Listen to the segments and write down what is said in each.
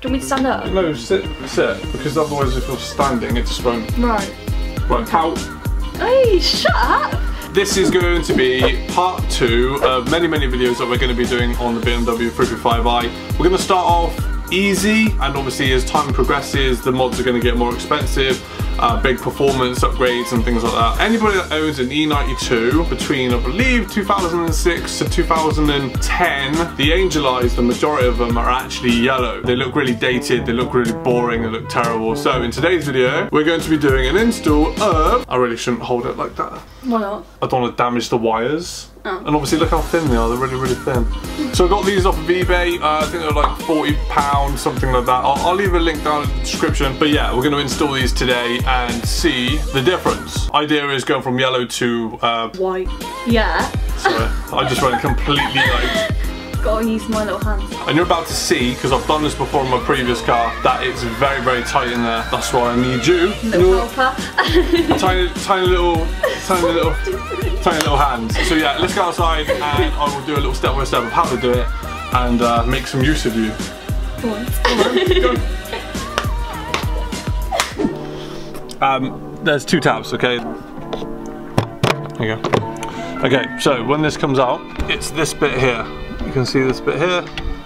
Do you want me to stand up? No, sit, because otherwise if you're standing it just won't. Right. Right, how? Hey, shut up! This is going to be part 2 of many videos that we're going to be doing on the BMW 335i. We're going to start off easy, and obviously as time progresses the mods are going to get more expensive. Big performance upgrades and things like that. Anybody that owns an E92 between, I believe, 2006 to 2010, the Angel Eyes, the majority of them are actually yellow. They look really dated, they look really boring, they look terrible. So in today's video, we're going to be doing an install of... I really shouldn't hold it like that. Why not? I don't want to damage the wires. Oh. And obviously look how thin they are, they're really thin. So I got these off of eBay, I think they're like £40, something like that. I'll leave a link down in the description. But yeah, we're going to install these today and see the difference. Idea is going from yellow to... white. Yeah. Sorry, I just went completely like... Gotta use my little hands. And you're about to see, because I've done this before in my previous car, that it's very tight in there. That's why I need you. Little helper. tiny little hands. So yeah, let's go outside and I will do a little step by step of how to do it and make some use of you. Go on. There's 2 tabs, okay? There you go. Okay, so when this comes out, it's this bit here. You can see this bit here.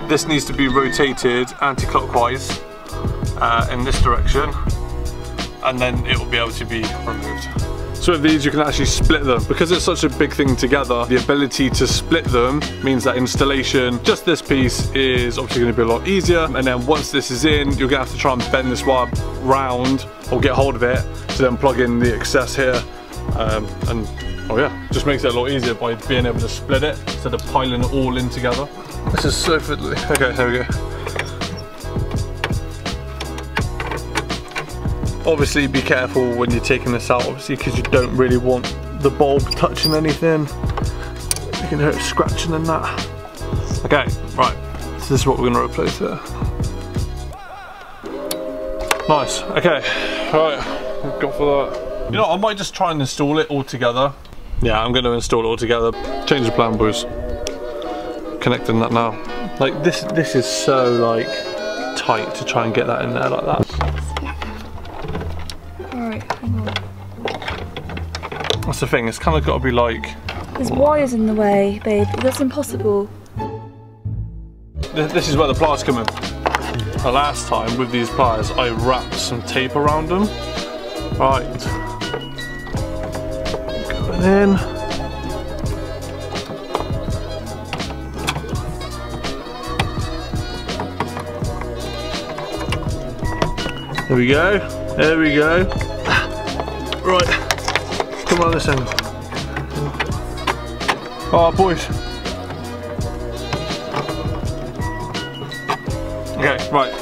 This needs to be rotated anti-clockwise in this direction, and then it will be able to be removed. So with these you can actually split them. Because it's such a big thing together, the ability to split them means that installation, just this piece, is obviously going to be a lot easier. And then once this is in, you're going to have to try and bend this wire round or get hold of it to then plug in the excess here. And oh yeah, just makes it a lot easier by being able to split it instead of piling it all in together. This is so fiddly. Okay, here we go. Obviously be careful when you're taking this out, obviously, because you don't really want the bulb touching anything. You can hear it scratching and that. Okay, right, so this is what we're going to replace here. Nice, okay, alright, go for that. You know, I might just try and install it all together. Yeah, I'm going to install it all together. Change the plan, boys. Connecting that now. Like this is so like tight to try and get that in there like that. Alright, hang on. That's the thing, it's kind of got to be like... There's wires in the way, babe. That's impossible. This is where the pliers come in. The last time with these pliers, I wrapped some tape around them. Right. Going in. There we go. There we go. Right. Come on this angle. Oh, boys. Okay, right.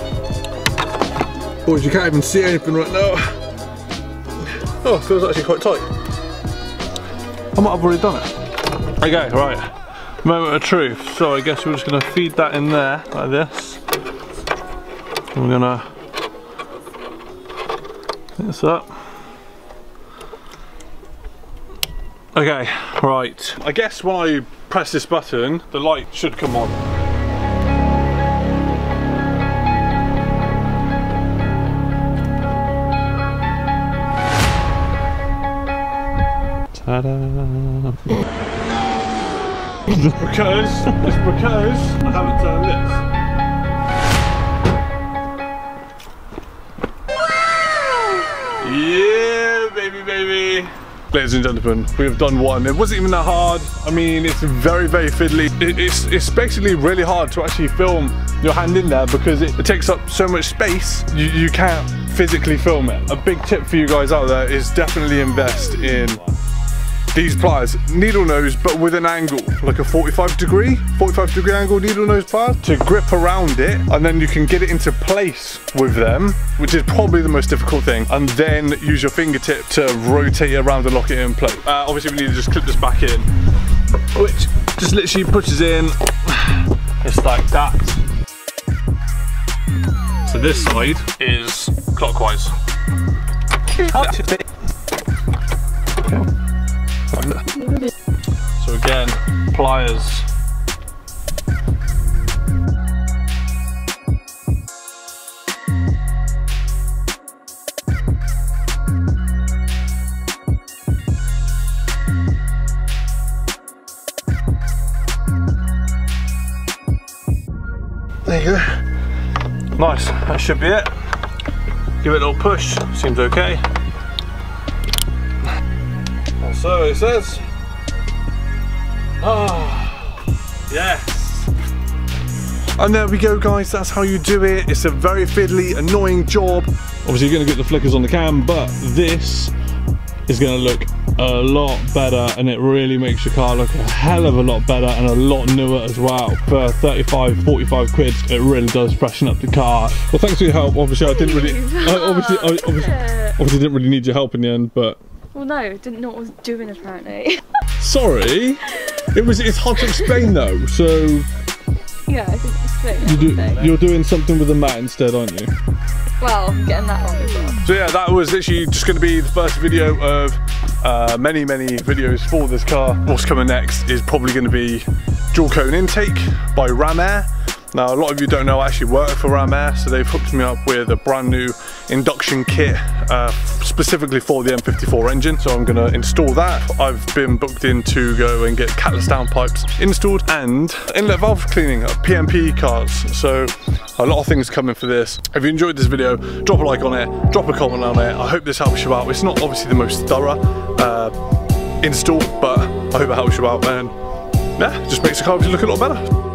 Boys, you can't even see anything right now. Oh, it feels actually quite tight. I might have already done it. Okay, right. Moment of truth. So I guess we're just going to feed that in there, like this. And we're going to pick this up. Okay, right. I guess when I press this button, the light should come on. because I haven't turned this. Yeah, baby. Ladies and gentlemen, we have done one. It wasn't even that hard. I mean, it's very fiddly. It's basically really hard to actually film your hand in there because it takes up so much space. You can't physically film it. A big tip for you guys out there is definitely invest in these pliers, needle nose, but with an angle, like a 45 degree angle needle nose pliers to grip around it, and then you can get it into place with them, which is probably the most difficult thing, and then use your fingertip to rotate it around and lock it in place. Obviously we need to just clip this back in, which just literally pushes in, it's like that. So this side is clockwise. So again, pliers. Nice, that should be it. Give it a little push, seems okay. And so it says, yes. And there we go guys, that's how you do it. It's a very fiddly, annoying job. Obviously you're gonna get the flickers on the cam, but this is gonna look a lot better, and it really makes your car look a hell of a lot better and a lot newer as well. For 35, 45 quid, it really does freshen up the car. Well, thanks for your help. Obviously I didn't really, obviously didn't really need your help in the end, but. Well no, didn't know what I was doing apparently. Sorry, it's hard to explain though, so. Yeah, I think it's you're doing something with the mat instead, aren't you? Well, I'm getting that wrong as well. So yeah, that was literally just going to be the first video of many videos for this car. What's coming next is probably going to be dual cone intake by Ram. Now a lot of you don't know I actually work for Ram, so they've hooked me up with a brand new induction kit specifically for the M54 engine, so I'm going to install that. I've been booked in to go and get catalyst downpipes installed and inlet valve cleaning of PMP cars, so a lot of things coming for this. If you enjoyed this video, drop a like on it, drop a comment on it. I hope this helps you out. It's not obviously the most thorough install, but I hope it helps you out, and yeah, just makes the car look a lot better.